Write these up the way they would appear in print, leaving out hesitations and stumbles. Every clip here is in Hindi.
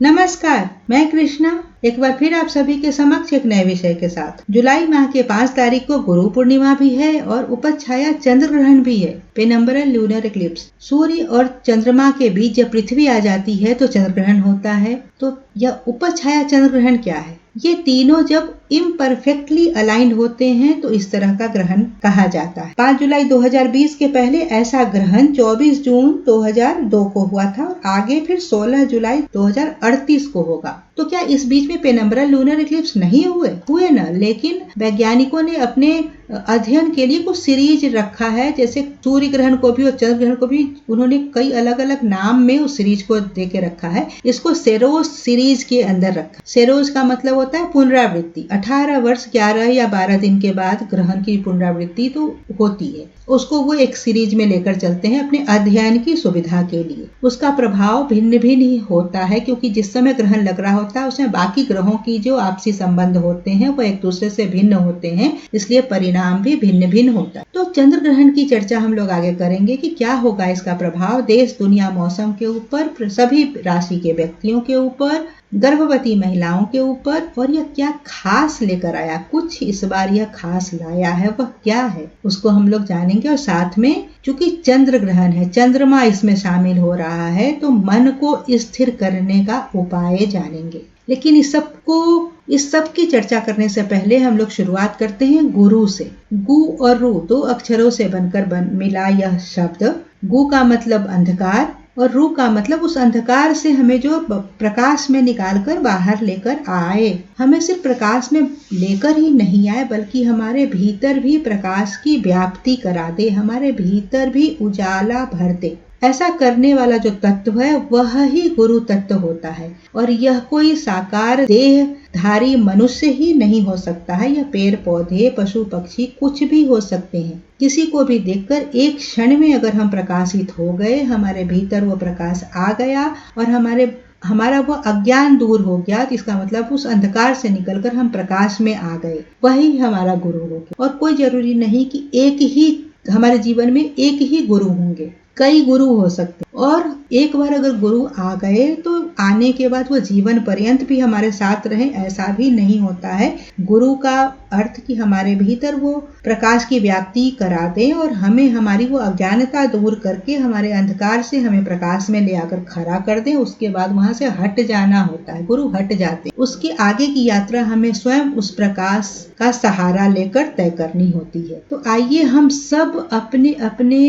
नमस्कार, मैं कृष्णा एक बार फिर आप सभी के समक्ष एक नए विषय के साथ। जुलाई माह के 5 तारीख को गुरु पूर्णिमा भी है और उपज छाया चंद्र ग्रहण भी है, पेनम्बरल ल्यूनर इक्लिप्स। सूर्य और चंद्रमा के बीच जब पृथ्वी आ जाती है तो चंद्र ग्रहण होता है। तो यह उपज छाया चंद्र ग्रहण क्या है? ये तीनों जब इम्परफेक्टली अलाइंड होते हैं तो इस तरह का ग्रहण कहा जाता है। 5 जुलाई 2020 के पहले ऐसा ग्रहण 24 जून 2002 को हुआ था और आगे फिर 16 जुलाई 2038 को होगा। तो क्या इस बीच में पेनम्बरल लूनर इक्लिप्स नहीं हुए ना, लेकिन वैज्ञानिकों ने अपने अध्ययन के लिए कुछ सीरीज रखा है। जैसे सूर्य ग्रहण को भी और चंद्र ग्रहण को भी उन्होंने कई अलग अलग नाम में उस सीरीज को देके रखा है। इसको सेरोज सीरीज के अंदर रखा। सेरोज का मतलब होता है पुनरावृत्ति। 18 वर्ष 11 या 12 दिन के बाद ग्रहण की पुनरावृत्ति तो होती है, उसको वो एक सीरीज में लेकर चलते हैं अपने अध्ययन की सुविधा के लिए। उसका प्रभाव भिन्न भिन्न ही होता है, क्योंकि जिस समय ग्रहण लग रहा होता है उसमें बाकी ग्रहों की जो आपसी संबंध होते हैं वो एक दूसरे से भिन्न होते हैं, इसलिए परिणाम भी भिन्न भिन्न होता है। तो चंद्र ग्रहण की चर्चा हम लोग आगे करेंगे कि क्या होगा इसका प्रभाव देश, दुनिया, मौसम के ऊपर, सभी राशि के व्यक्तियों के ऊपर, गर्भवती महिलाओं के ऊपर, और यह क्या खास लेकर आया। कुछ इस बार यह खास लाया है, वह क्या है उसको हम लोग जानेंगे। और साथ में चूंकि चंद्र ग्रहण है, चंद्रमा इसमें शामिल हो रहा है, तो मन को स्थिर करने का उपाय जानेंगे। लेकिन इस सब की चर्चा करने से पहले हम लोग शुरुआत करते हैं गुरु से। गु और रु 2 अक्षरों से बनकर मिला यह शब्द। गु का मतलब अंधकार और रू का मतलब उस अंधकार से हमें जो प्रकाश में निकालकर बाहर लेकर आए। हमें सिर्फ प्रकाश में लेकर ही नहीं आए, बल्कि हमारे भीतर भी प्रकाश की व्याप्ति करा दे, हमारे भीतर भी उजाला भर दे। ऐसा करने वाला जो तत्व है वह ही गुरु तत्व होता है। और यह कोई साकार देहधारी मनुष्य ही नहीं हो सकता है। यह पेड़ पौधे, पशु पक्षी कुछ भी हो सकते हैं। किसी को भी देखकर एक क्षण में अगर हम प्रकाशित हो गए, हमारे भीतर वो प्रकाश आ गया और हमारा वो अज्ञान दूर हो गया, तो इसका मतलब उस अंधकार से निकलकर हम प्रकाश में आ गए, वही हमारा गुरु हो गया। और कोई जरूरी नहीं कि एक ही हमारे जीवन में एक ही गुरु होंगे, कई गुरु हो सकते। और एक बार अगर गुरु आ गए तो आने के बाद वो जीवन पर्यंत भी हमारे साथ रहे, ऐसा भी नहीं होता है। गुरु का अर्थ कि हमारे भीतर वो प्रकाश की व्याप्ति करा दे और हमें हमारी वो अज्ञानता दूर करके हमारे अंधकार से हमें प्रकाश में ले आकर खड़ा कर दे। उसके बाद वहां से हट जाना होता है, गुरु हट जाते। उसके आगे की यात्रा हमें स्वयं उस प्रकाश का सहारा लेकर तय करनी होती है। तो आइए हम सब अपने अपने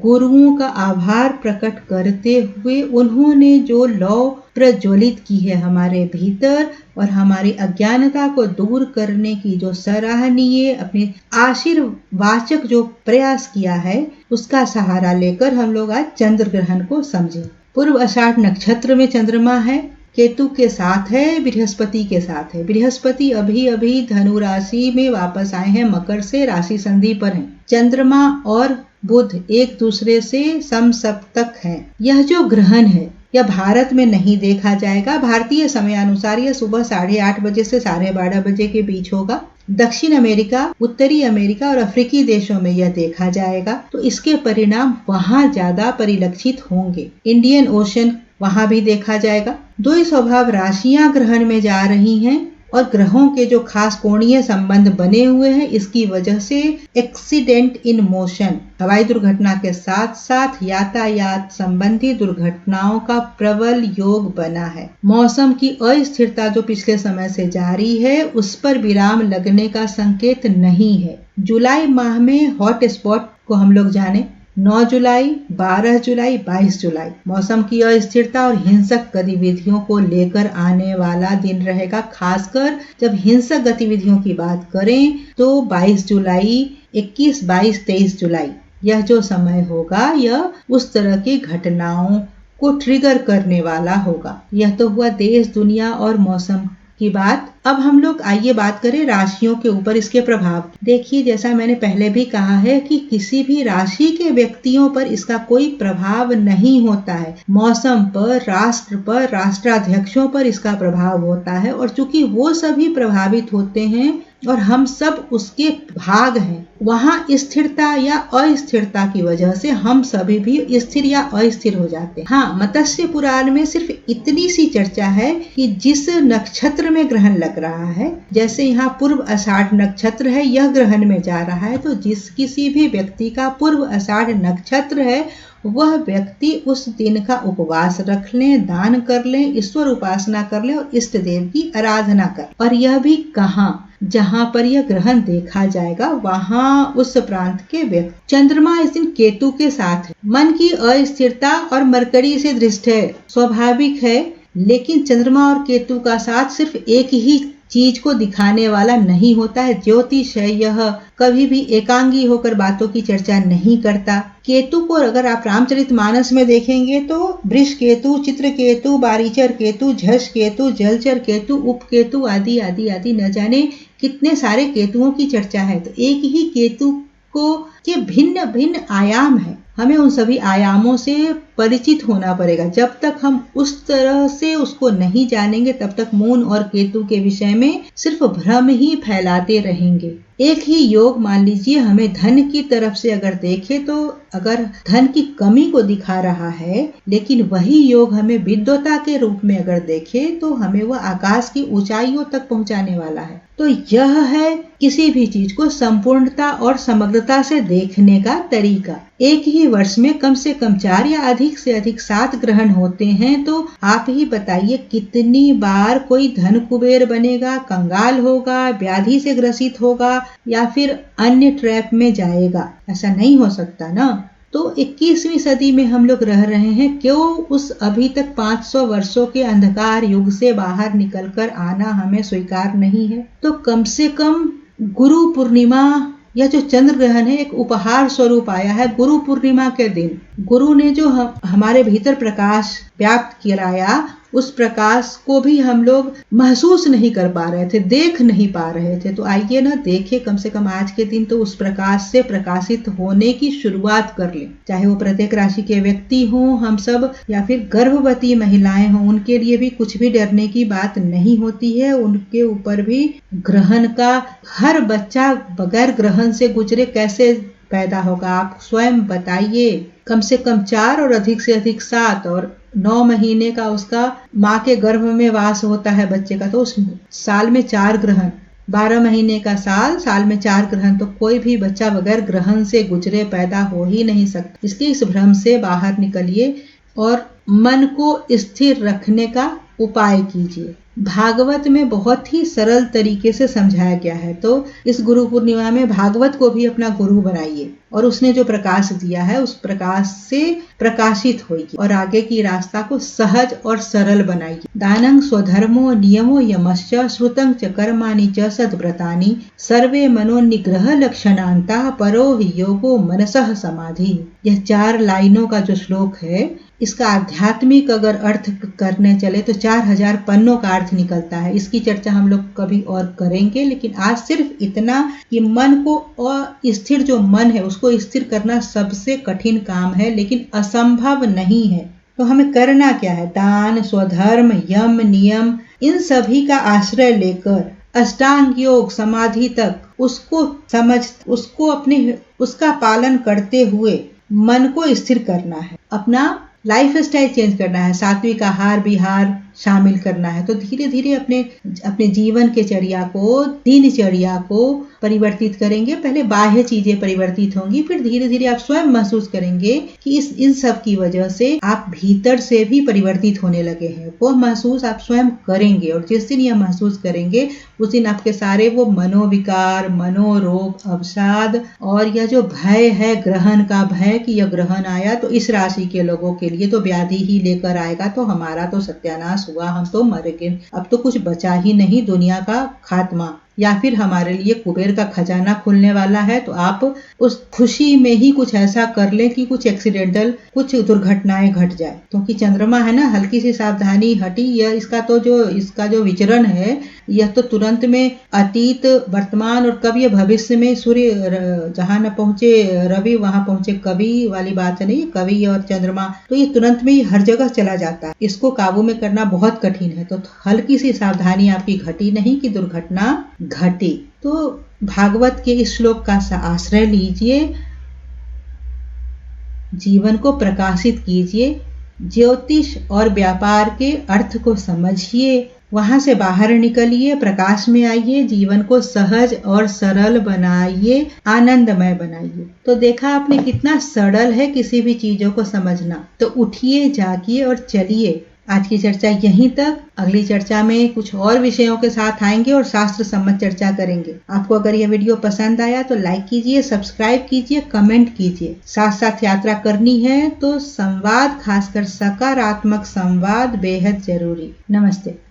गुरुओं का आभार प्रकट करते हुए उन्होंने जो लौ प्रज्वलित की है हमारे भीतर और हमारी अज्ञानता को दूर करने की जो सराहनीय अपने आशीर्वाचक जो प्रयास किया है, उसका सहारा लेकर हम लोग आज चंद्र ग्रहण को समझें। पूर्व आषाढ़ नक्षत्र में चंद्रमा है, केतु के साथ है, बृहस्पति के साथ है। बृहस्पति अभी अभी धनु राशि में वापस आए हैं, मकर से राशि संधि पर हैं। चंद्रमा और बुध एक दूसरे से समसप्तक हैं। यह जो ग्रहण है यह भारत में नहीं देखा जाएगा। भारतीय समयानुसार यह सुबह 8:30 बजे से 12:30 बजे के बीच होगा। दक्षिण अमेरिका, उत्तरी अमेरिका और अफ्रीकी देशों में यह देखा जाएगा, तो इसके परिणाम वहां ज्यादा परिलक्षित होंगे। इंडियन ओशन वहां भी देखा जाएगा। 2 स्वभाव राशियां ग्रहण में जा रही हैं और ग्रहों के जो खास कोणीय संबंध बने हुए हैं, इसकी वजह से एक्सीडेंट इन मोशन, हवाई दुर्घटना के साथ साथ यातायात संबंधी दुर्घटनाओं का प्रबल योग बना है। मौसम की अस्थिरता जो पिछले समय से जारी है, उस पर विराम लगने का संकेत नहीं है। जुलाई माह में हॉट स्पॉट को हम लोग जाने 9 जुलाई, 12 जुलाई, 22 जुलाई मौसम की अस्थिरता और हिंसक गतिविधियों को लेकर आने वाला दिन रहेगा। खासकर जब हिंसक गतिविधियों की बात करें तो 22 जुलाई, 21, 22, 23 जुलाई यह जो समय होगा यह उस तरह की घटनाओं को ट्रिगर करने वाला होगा। यह तो हुआ देश, दुनिया और मौसम की बात। अब हम लोग आइए बात करें राशियों के ऊपर इसके प्रभाव। देखिए, जैसा मैंने पहले भी कहा है कि किसी भी राशि के व्यक्तियों पर इसका कोई प्रभाव नहीं होता है। मौसम पर, राष्ट्र पर, राष्ट्राध्यक्षों पर इसका प्रभाव होता है। और चूंकि वो सभी प्रभावित होते हैं और हम सब उसके भाग हैं। वहाँ स्थिरता या अस्थिरता की वजह से हम सभी भी स्थिर या अस्थिर हो जाते हैं। हाँ, मत्स्य पुराण में सिर्फ इतनी सी चर्चा है कि जिस नक्षत्र में ग्रहण लग रहा है, जैसे यहाँ पूर्व आषाढ़ नक्षत्र है, यह ग्रहण में जा रहा है, तो जिस किसी भी व्यक्ति का पूर्व आषाढ़ नक्षत्र है वह व्यक्ति उस दिन का उपवास रख लें, दान कर लें, ईश्वर उपासना कर लें और इष्ट देव की आराधना कर। और यह भी कहाँ, जहाँ पर यह ग्रहण देखा जाएगा वहाँ उस प्रांत के व्यक्ति। चंद्रमा इस दिन केतु के साथ है। मन की अस्थिरता और मरकरी से दृष्ट है, स्वाभाविक है, लेकिन चंद्रमा और केतु का साथ सिर्फ एक ही चीज को दिखाने वाला नहीं होता है। ज्योतिष है, यह कभी भी एकांगी होकर बातों की चर्चा नहीं करता। केतु को अगर आप रामचरितमानस में देखेंगे तो वृष केतु, चित्र केतु, बारीचर केतु, झष केतु, जलचर केतु, उप केतु आदि आदि आदि न जाने कितने सारे केतुओं की चर्चा है। तो एक ही केतु को के भिन्न भिन्न आयाम है, हमें उन सभी आयामों से परिचित होना पड़ेगा। जब तक हम उस तरह से उसको नहीं जानेंगे तब तक मून और केतु के विषय में सिर्फ भ्रम ही फैलाते रहेंगे। एक ही योग मान लीजिए हमें धन की तरफ से अगर देखे तो अगर धन की कमी को दिखा रहा है, लेकिन वही योग हमें विद्वता के रूप में अगर देखे तो हमें वह आकाश की ऊंचाइयों तक पहुंचाने वाला है। तो यह है किसी भी चीज को संपूर्णता और समग्रता से देखने का तरीका। एक ही वर्ष में कम से कम 4 या अधिक से अधिक 7 ग्रहण होते हैं, तो आप ही बताइए कितनी बार कोई धन कुबेर बनेगा, कंगाल होगा, व्याधि से ग्रसित होगा या फिर अन्य ट्रैप में जाएगा। ऐसा नहीं हो सकता ना। तो 21वीं सदी में हम लोग रह रहे हैं, क्यों उस अभी तक 500 वर्षों के अंधकार युग से बाहर निकलकर आना हमें स्वीकार नहीं है। तो कम से कम गुरु पूर्णिमा यह जो चंद्र ग्रहण है एक उपहार स्वरूप आया है। गुरु पूर्णिमा के दिन गुरु ने जो हमारे भीतर प्रकाश व्याप्त किया, उस प्रकाश को भी हम लोग महसूस नहीं कर पा रहे थे, देख नहीं पा रहे थे। तो आइए ना देखें, कम से कम आज के दिन तो उस प्रकाश से प्रकाशित होने की शुरुआत कर लें। चाहे वो प्रत्येक राशि के व्यक्ति हों, हम सब, या फिर गर्भवती महिलाएं हों, उनके लिए भी कुछ भी डरने की बात नहीं होती है। उनके ऊपर भी ग्रहण का, हर बच्चा बगैर ग्रहण से गुजरे कैसे पैदा होगा, आप स्वयं बताइए। कम से कम 4 और अधिक से अधिक 7 और 9 महीने का उसका माँ के गर्भ में वास होता है बच्चे का, तो उस साल में 4 ग्रहण, 12 महीने का साल में 4 ग्रहण, तो कोई भी बच्चा बगैर ग्रहण से गुजरे पैदा हो ही नहीं सकता। इसलिए इस भ्रम से बाहर निकलिए और मन को स्थिर रखने का उपाय कीजिए। भागवत में बहुत ही सरल तरीके से समझाया गया है। तो इस गुरु पूर्णिमा में भागवत को भी अपना गुरु बनाइए और उसने जो प्रकाश दिया है उस प्रकाश से प्रकाशित होइए और आगे की रास्ता को सहज और सरल बनाइए। दानं स्वधर्मो नियमो यमश्च श्रुतं च कर्माणि च सद्व्रतानि सर्वे मनोनिग्रह लक्षणान्ता परो हि योगो मनसः समाधि। यह 4 लाइनों का जो श्लोक है, इसका आध्यात्मिक अगर अर्थ करने चले तो 4000 पन्नों का अर्थ निकलता है। इसकी चर्चा हम लोग कभी और करेंगे, लेकिन आज सिर्फ इतना कि मन को अस्थिर जो मन है उसको स्थिर करना सबसे कठिन काम है, लेकिन असंभव नहीं है। तो हमें करना क्या है? दान, स्वधर्म, यम, नियम, इन सभी का आश्रय लेकर अष्टांग योग समाधि तक उसको समझ, उसका पालन करते हुए मन को स्थिर करना है। अपना लाइफ स्टाइल चेंज करना है, सात्विक आहार विहार शामिल करना है। तो धीरे धीरे अपने जीवन के दिनचर्या को परिवर्तित करेंगे। पहले बाह्य चीजें परिवर्तित होंगी, फिर धीरे धीरे आप स्वयं महसूस करेंगे कि इन सब की वजह से आप भीतर से भी परिवर्तित होने लगे हैं। वो महसूस आप स्वयं करेंगे और जिस दिन यह महसूस करेंगे उस दिन आपके सारे वो मनोविकार, मनोरोग, अवसाद और यह जो भय है, ग्रहण का भय कि यह ग्रहण आया तो इस राशि के लोगों के लिए तो व्याधि ही लेकर आएगा, तो हमारा तो सत्यानाश हुआ, हम तो मर गए, अब तो कुछ बचा ही नहीं, दुनिया का खात्मा, या फिर हमारे लिए कुबेर का खजाना खुलने वाला है। तो आप उस खुशी में ही कुछ ऐसा कर लें कि कुछ एक्सीडेंटल, कुछ दुर्घटनाएं घट जाए। क्योंकि चंद्रमा है ना, हल्की सी सावधानी हटी, यह इसका जो विचरण है यह तो तुरंत में अतीत, वर्तमान और कभी भविष्य में सूर्य जहां न पहुंचे रवि वहां पहुंचे कवि वाली बात नहीं। कवि और चंद्रमा तो ये तुरंत में ही हर जगह चला जाता है, इसको काबू में करना बहुत कठिन है। तो हल्की सी सावधानी आपकी घटी नहीं कि दुर्घटना घटी। तो भागवत के इस श्लोक का आश्रय लीजिए, जीवन को प्रकाशित कीजिए, ज्योतिष और व्यापार के अर्थ को समझिए, वहां से बाहर निकलिए, प्रकाश में आइए, जीवन को सहज और सरल बनाइए, आनंदमय बनाइए। तो देखा आपने कितना सरल है किसी भी चीजों को समझना। तो उठिए, जागिए और चलिए। आज की चर्चा यहीं तक। अगली चर्चा में कुछ और विषयों के साथ आएंगे और शास्त्र सम्मत चर्चा करेंगे। आपको अगर यह वीडियो पसंद आया तो लाइक कीजिए, सब्सक्राइब कीजिए, कमेंट कीजिए। साथ साथ यात्रा करनी है तो संवाद, खासकर सकारात्मक संवाद बेहद जरूरी। नमस्ते।